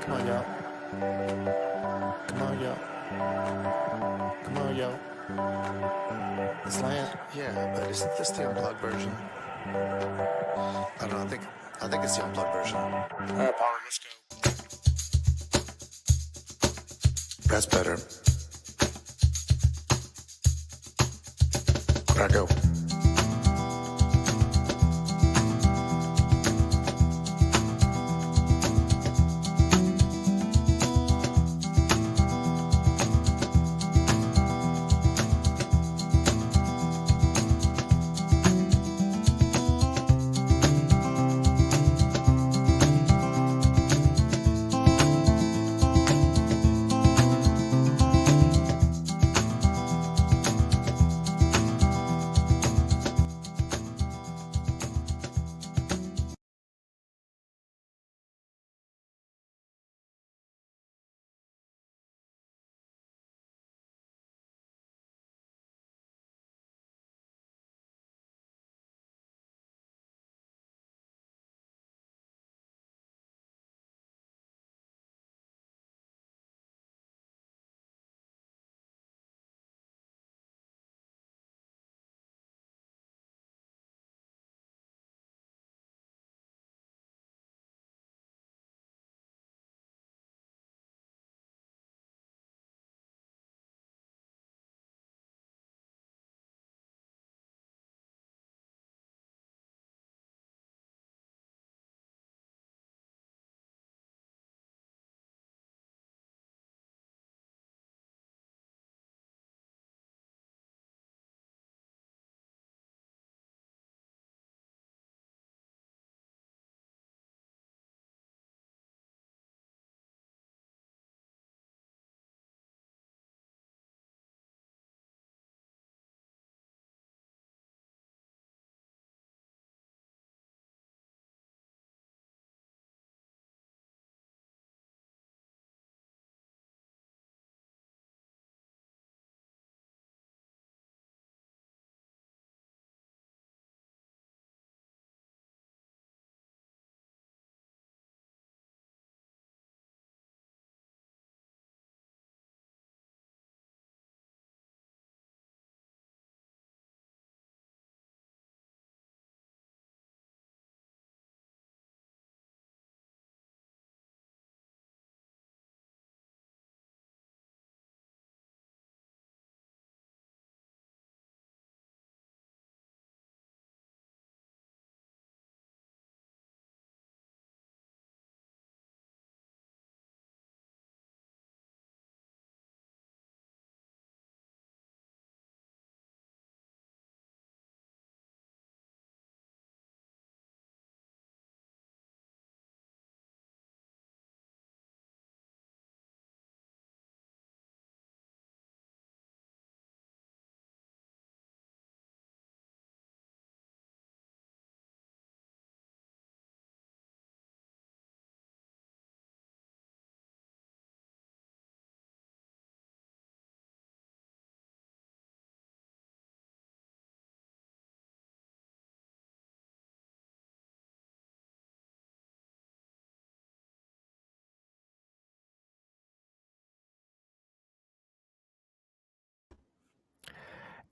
Come on, y'all. Come on, y'all. Come on, y'all. It's land. Yeah, but isn't this the unplugged version? I don't know. I think it's the unplugged version. Paulie, let's go. That's better. Gotta go.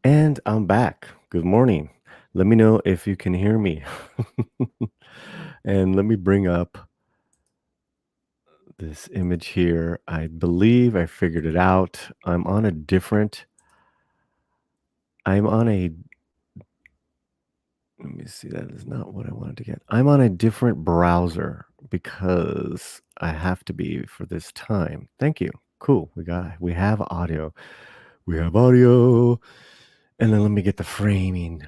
And I'm back. Good morning. Let me know if you can hear me. And let me bring up this image here. I believe I figured it out. I'm on a, let me see, that is not what I wanted to get. I'm on a different browser because I have to be for this time. Thank you. Cool. We have audio. We have audio. And then let me get the framing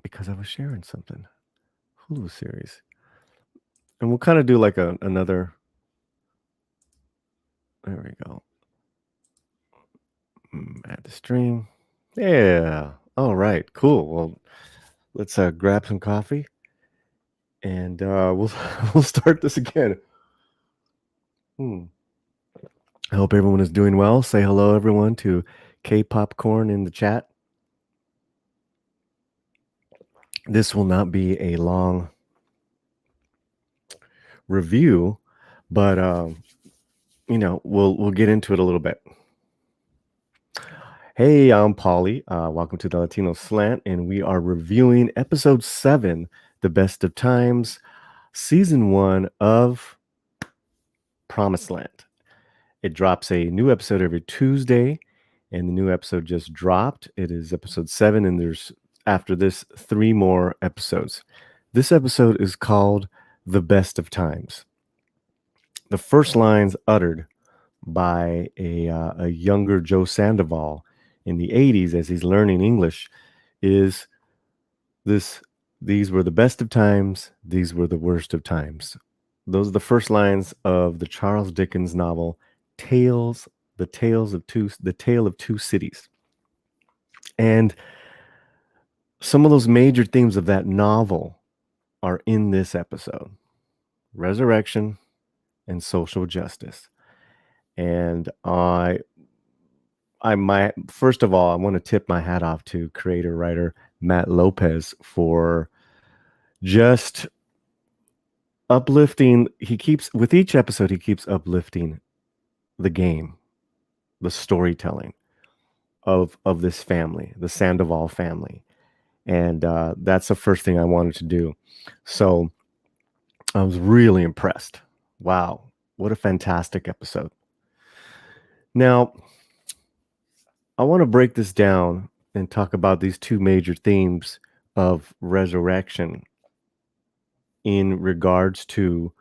because I was sharing something. Hulu series. And we'll kind of do like another. There we go. Add the stream. Yeah. All right. Cool. Well, let's grab some coffee, and we'll we'll start this again. I hope everyone is doing well. Say hello, everyone, to K Popcorn in the chat. This will not be a long review, but we'll get into it a little bit. Hey, I'm Paulie. Welcome to the Latino Slant, and we are reviewing episode 7, The Best of Times, season 1 of Promised Land. It drops a new episode every Tuesday, and the new episode just dropped. It is episode 7, and there's after this 3 more episodes. This episode is called The Best of Times. The first lines uttered by a younger Joe Sandoval in the 80s as he's learning English is this: these were the best of times, these were the worst of times. Those are the first lines of the Charles Dickens novel the tale of two cities. And some of those major themes of that novel are in this episode: resurrection and social justice. And first of all, I want to tip my hat off to creator writer Matt Lopez for just uplifting. With each episode, he keeps uplifting the game, the storytelling of this family, the Sandoval family. And that's the first thing I wanted to do. So I was really impressed. Wow, what a fantastic episode. Now, I want to break this down and talk about these two major themes of resurrection in regards to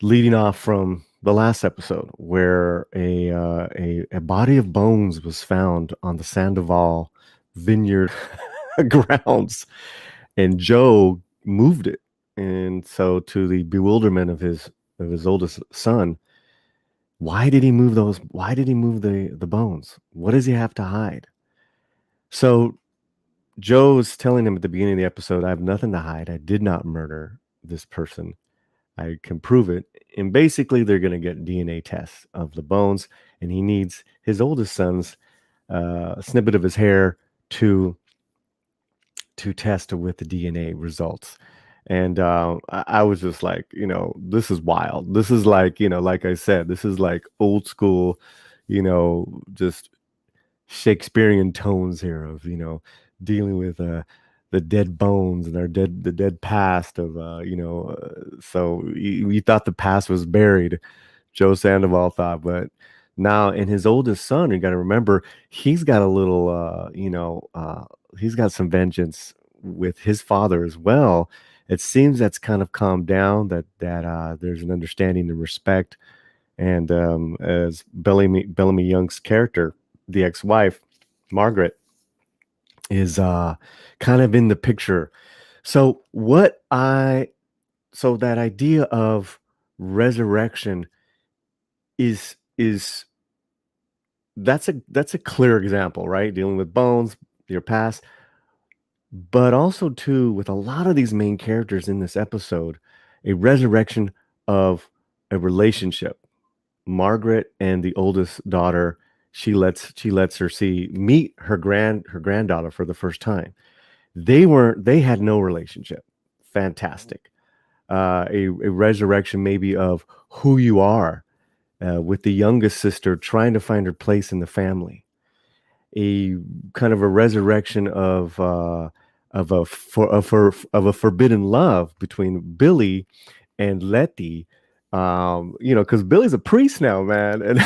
leading off from the last episode, where a body of bones was found on the Sandoval vineyard grounds, and Joe moved it. And so, to the bewilderment of his oldest son, why did he move those? Why did he move the bones? What does he have to hide? So Joe's telling him at the beginning of the episode, I have nothing to hide. I did not murder this person. I can prove it. And basically, they're going to get DNA tests of the bones, and he needs his oldest son's snippet of his hair to test with the DNA results. And I was just like, this is wild. This is like, like I said, this is like old school, just Shakespearean tones here of, dealing with the dead bones and the dead past of, so you thought the past was buried, Joe Sandoval thought, but now in his oldest son, you got to remember, he's got a little, he's got some vengeance with his father as well. It seems that's kind of calmed down, that there's an understanding and respect. And as Bellamy Young's character, the ex-wife, Margaret, is kind of in the picture. So that idea of resurrection is that's a clear example, right? Dealing with bones, your past. But also, too, with a lot of these main characters in this episode, a resurrection of a relationship. Margaret and the oldest daughter, she lets her meet her granddaughter for the first time. They had no relationship. Fantastic. A resurrection maybe of who you are, with the youngest sister trying to find her place in the family. A kind of a resurrection of a forbidden love between Billy and Letty, because Billy's a priest now, man, and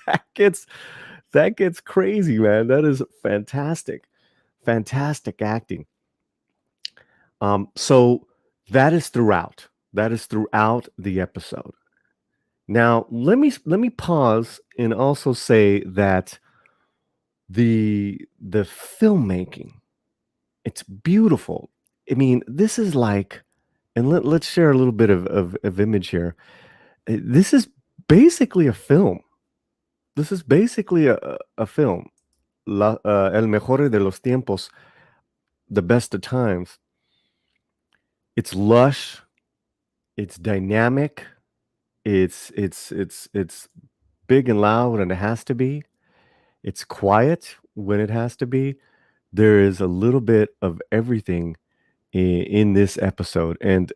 that gets crazy, man. That is fantastic acting. So that is throughout the episode. Now let me pause and also say that the filmmaking, it's beautiful. I mean, this is like, and let's share a little bit of image here. This is basically a film. This is basically a film. El mejor de los tiempos, the best of times. It's lush. It's dynamic. It's big and loud when it has to be. It's quiet when it has to be. There is a little bit of everything in this episode, and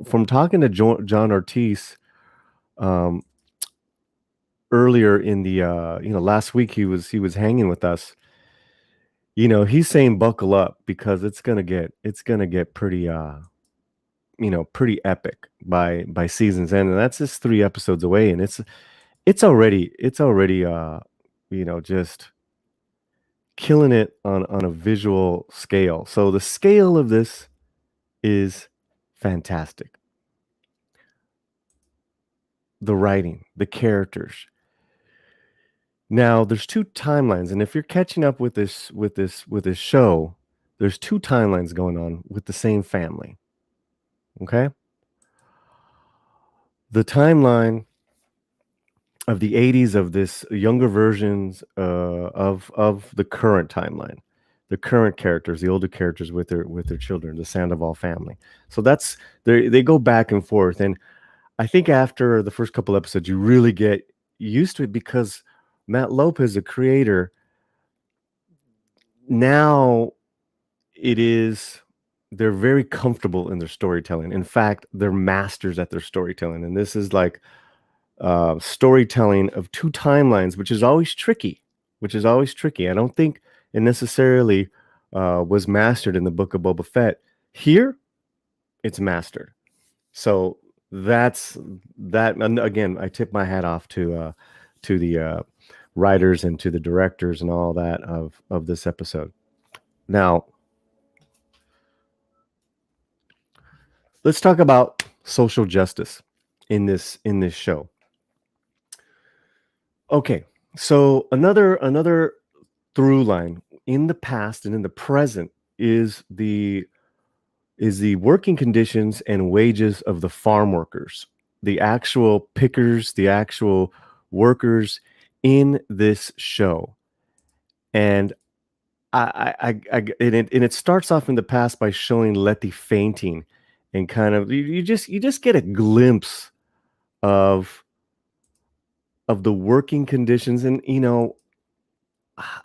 from talking to John Ortiz um, earlier in the last week, he was hanging with us. He's saying buckle up because it's gonna get pretty pretty epic by season's end, and that's just 3 episodes away, and it's already just killing it on a visual scale. So the scale of this is fantastic. The writing, the characters. Now there's two timelines, and if you're catching up with this show, there's two timelines going on with the same family. Okay? The timeline of the 80s of this younger versions of the current timeline, the current characters, the older characters with their children, the Sandoval family. So that's they go back and forth, and I think after the first couple episodes, you really get used to it because Matt Lopez, the creator, now it is they're very comfortable in their storytelling. In fact, they're masters at their storytelling, and this is like storytelling of two timelines, which is always tricky. I don't think it necessarily was mastered in the Book of Boba Fett. Here, it's mastered. So that's that. And again, I tip my hat off to the writers and to the directors and all that of this episode. Now, let's talk about social justice in this show. Okay, so another through line in the past and in the present is the working conditions and wages of the farm workers, the actual pickers, the actual workers in this show. And it starts off in the past by showing Letty fainting, and kind of you just get a glimpse of the working conditions. And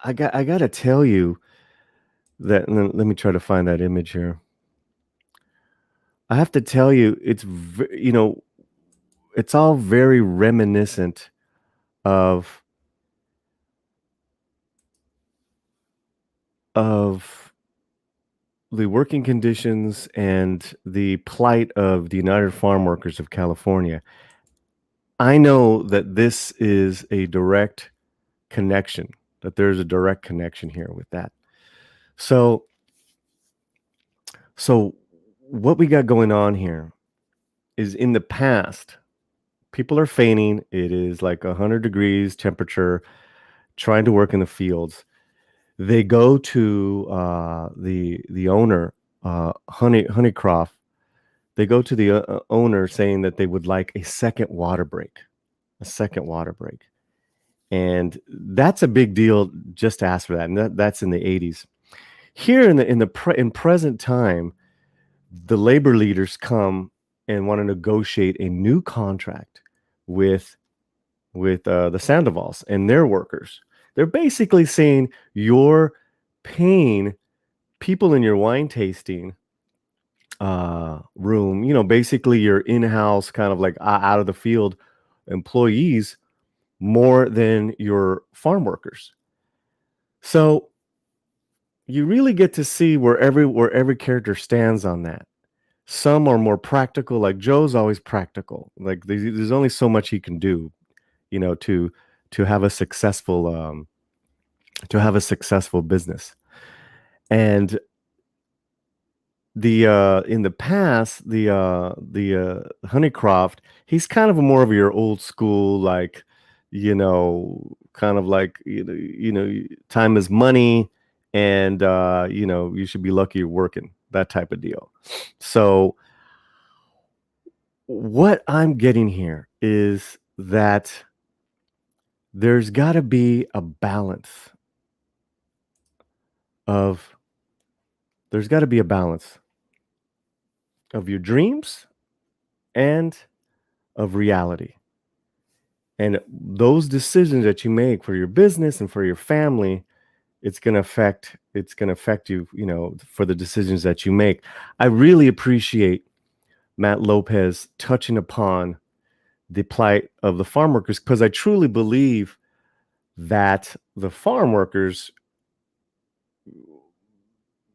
I got to tell you that, and let me try to find that image here. I have to tell you, it's all very reminiscent of the working conditions and the plight of the United Farm Workers of California. I know that this is a direct connection, that there's a direct connection here with that. So what we got going on here is, in the past, people are fainting. It is like 100 degrees temperature, trying to work in the fields. They go to the owner, Honeycroft. They go to the owner saying that they would like a second water break, and that's a big deal just to ask for that. And that's in the 80s. Here in present time, the labor leaders come and want to negotiate a new contract with the Sandovals and their workers. They're basically saying, you're paying people in your wine tasting room, basically your in-house kind of like out of the field employees, more than your farm workers. So you really get to see where every character stands on that. Some are more practical, like Joe's always practical. Like there's only so much he can do, to have a successful business. And in the past, the Honeycroft, he's kind of more of your old school, like, kind of like, time is money, and you should be lucky you're working, that type of deal. So what I'm getting here is that there's got to be a balance of your dreams and of reality. And those decisions that you make for your business and for your family, it's going to affect you, for the decisions that you make. I really appreciate Matt Lopez touching upon the plight of the farm workers, because I truly believe that the farm workers,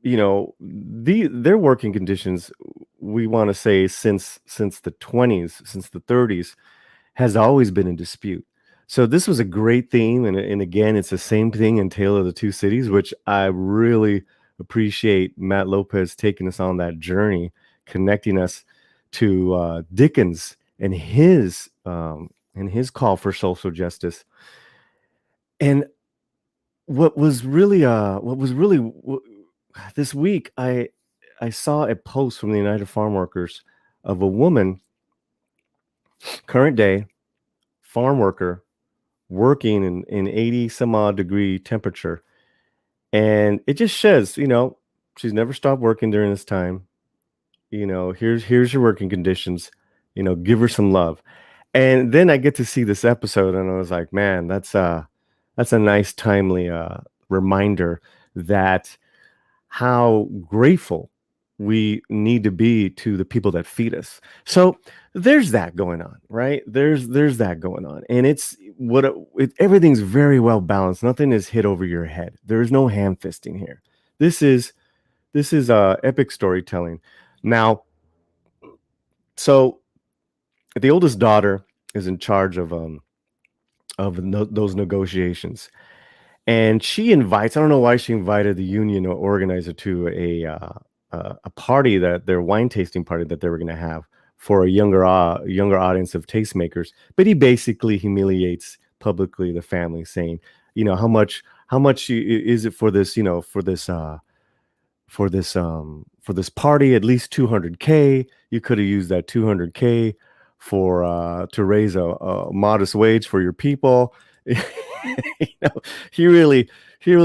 their working conditions, we want to say since the 20s, since the 30s, has always been in dispute. So this was a great theme, and again, it's the same thing in Tale of the Two Cities, which I really appreciate Matt Lopez taking us on that journey, connecting us to Dickens and his call for social justice. And what was really this week, I saw a post from the United Farm Workers of a woman, current day farm worker, working in 80 some odd degree temperature. And it just says, she's never stopped working during this time. Here's your working conditions, give her some love. And then I get to see this episode and I was like, man, that's a nice timely reminder that how grateful we need to be to the people that feed us. So there's that going on, right? There's that going on, and it's everything's very well balanced. Nothing is hit over your head. There is no ham fisting here. This is epic storytelling. Now, so the oldest daughter is in charge of those negotiations. And she invites, I don't know why she invited the union organizer to a party, that their wine tasting party that they were going to have for a younger audience of tastemakers. But he basically humiliates publicly the family, saying, how much is it for this, for this party? At least $200K. You could have used that $200K for to raise a modest wage for your people. He really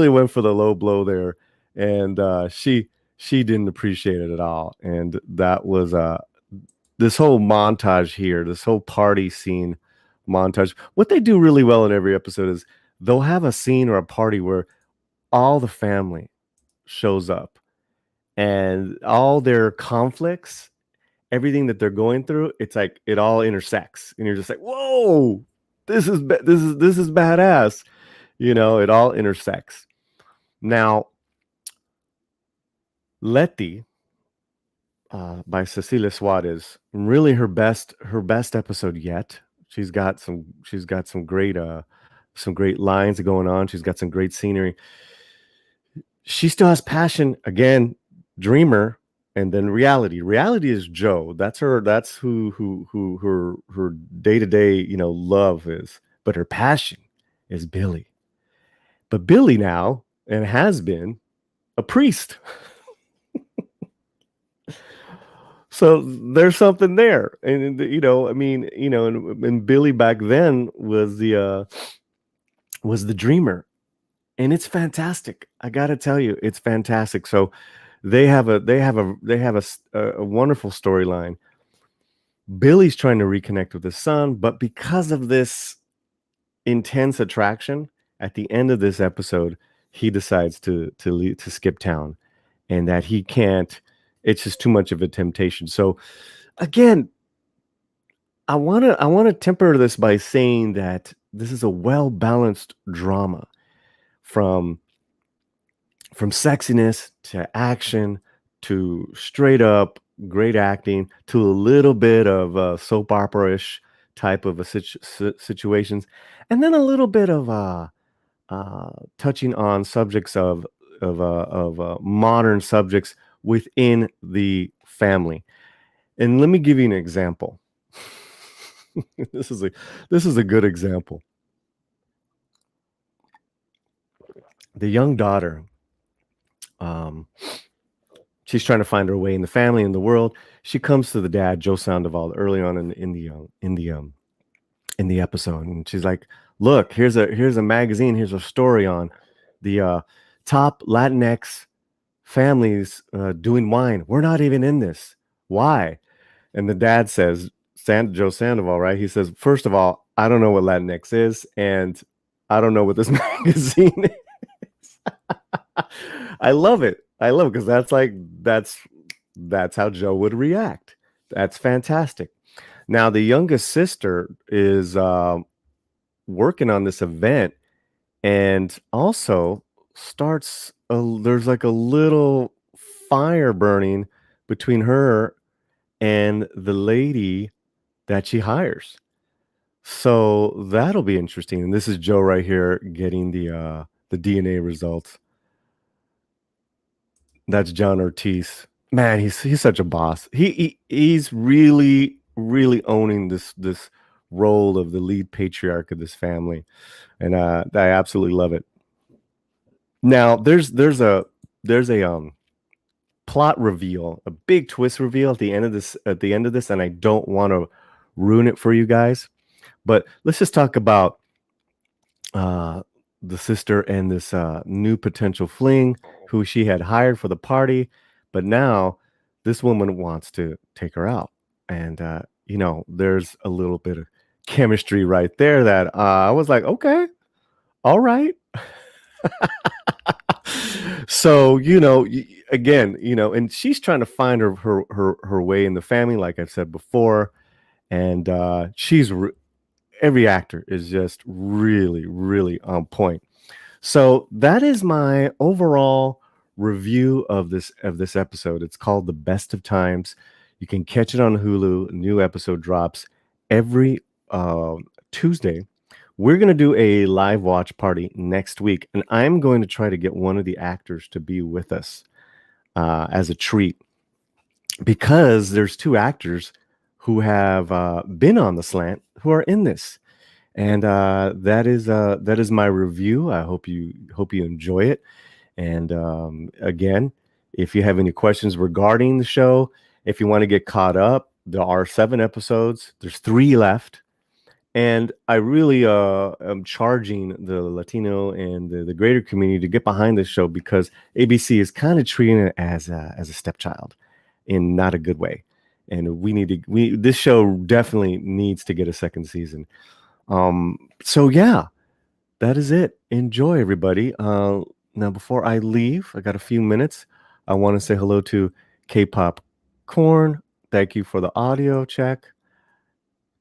went for the low blow there, and she didn't appreciate it at all. And that was this whole montage here, this whole party scene montage. What they do really well in every episode is they'll have a scene or a party where all the family shows up and all their conflicts, everything that they're going through, it's like it all intersects, and you're just like, whoa, this is badass. It all intersects. Now, Letty, by Cecilia Suarez, really her best episode yet. She's got some great lines going on. She's got some great scenery. She still has passion, again, dreamer, and then reality. Reality is Joe. That's who her day-to-day, love is. But her passion is Billy. But Billy now, and has been, a priest. So there's something there. And and Billy back then was the dreamer. And it's fantastic. I got to tell you, it's fantastic. So they have a wonderful storyline. Billy's trying to reconnect with his son, but because of this intense attraction, at the end of this episode, he decides to skip town, and that he can't. It's just too much of a temptation. So, again, I want to temper this by saying that this is a well-balanced drama, from sexiness to action to straight up great acting to a little bit of soap opera-ish type of situations, and then a little bit of touching on subjects of modern subjects within the family. And let me give you an example. This is a good example. The young daughter, she's trying to find her way in the family, in the world. She comes to the dad, Joe Sandoval, early on in the episode, and she's like, "Look, here's a magazine. Here's a story on the top Latinx families doing wine. We're not even in this. Why?" And the dad says, Joe Sandoval, right? He says, "First of all, I don't know what Latinx is, and I don't know what this magazine is." I love it because that's how Joe would react. That's fantastic. Now, the youngest sister is working on this event and also there's like a little fire burning between her and the lady that she hires. So that'll be interesting. And this is Joe right here getting the DNA results. That's John Ortiz. Man, he's such a boss. He's really owning this role of the lead patriarch of this family, and I absolutely love it. Now there's a plot reveal, a big twist reveal at the end of this, and I don't want to ruin it for you guys. But let's just talk about uh, the sister and this new potential fling who she had hired for the party, but now this woman wants to take her out, and there's a little bit of chemistry right there that I was like, okay, all right. So again, and she's trying to find her way in the family, like I've said before, and every actor is just really on point. So that is my overall review of this episode. It's called The Best of Times. You can catch it on Hulu. A new episode drops every Tuesday. We're going to do a live watch party next week, and I'm going to try to get one of the actors to be with us as a treat, because there's two actors who have been on the slant who are in this. And that is my review. I hope you enjoy it. And again, if you have any questions regarding the show, if you want to get caught up, there are 7 episodes. There's 3 left. And I really am charging the Latino and the greater community to get behind this show, because ABC is kind of treating it as a stepchild in not a good way. And this show definitely needs to get a second season. So yeah, that is it. Enjoy, everybody. Now, before I leave, I got a few minutes. I want to say hello to K-Pop Corn. Thank you for the audio check.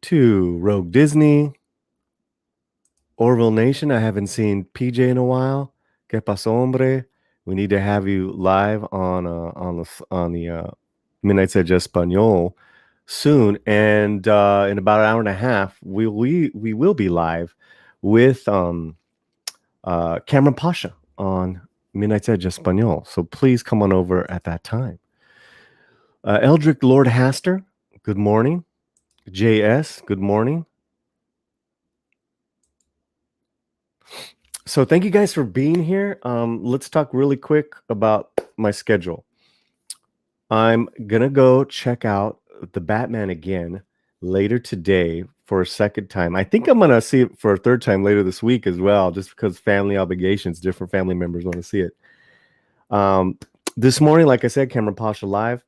To Rogue Disney, Orville Nation. I haven't seen PJ in a while. Que paso, hombre? We need to have you live on the Midnight Edge Espanol soon, and in about an hour and a half, we will be live with Cameron Pasha on Midnight Edge Espanol. So please come on over at that time. Eldrick Lord Haster, good morning. JS, good morning. So thank you guys for being here. Let's talk really quick about my schedule. I'm gonna go check out The Batman again later today for a second time. I think I'm gonna see it for a third time later this week as well, just because family obligations, different family members want to see it. This morning, like I said, Cameron Pasha live.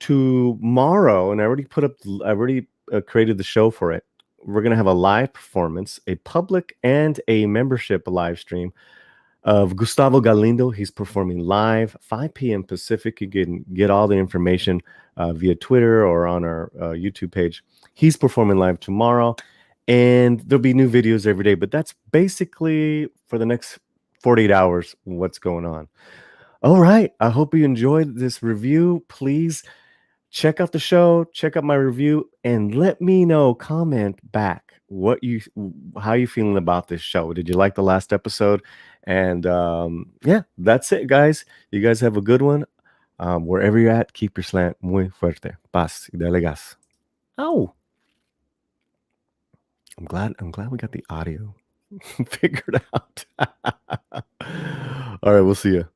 Tomorrow, and I already created the show for it. We're gonna have a live performance, a public and a membership live stream of Gustavo Galindo. He's performing live, 5 p.m. Pacific. You can get all the information via Twitter or on our YouTube page. He's performing live tomorrow, and there'll be new videos every day. But that's basically for the next 48 hours what's going on. All right. I hope you enjoyed this review. Please check out the show, check out my review, and let me know, comment back how you feeling about this show. Did you like the last episode? And yeah, that's it, guys. You guys have a good one. Wherever you're at, keep your slant muy fuerte. Paz y dale gas. Oh, I'm glad we got the audio figured out. All right, we'll see you.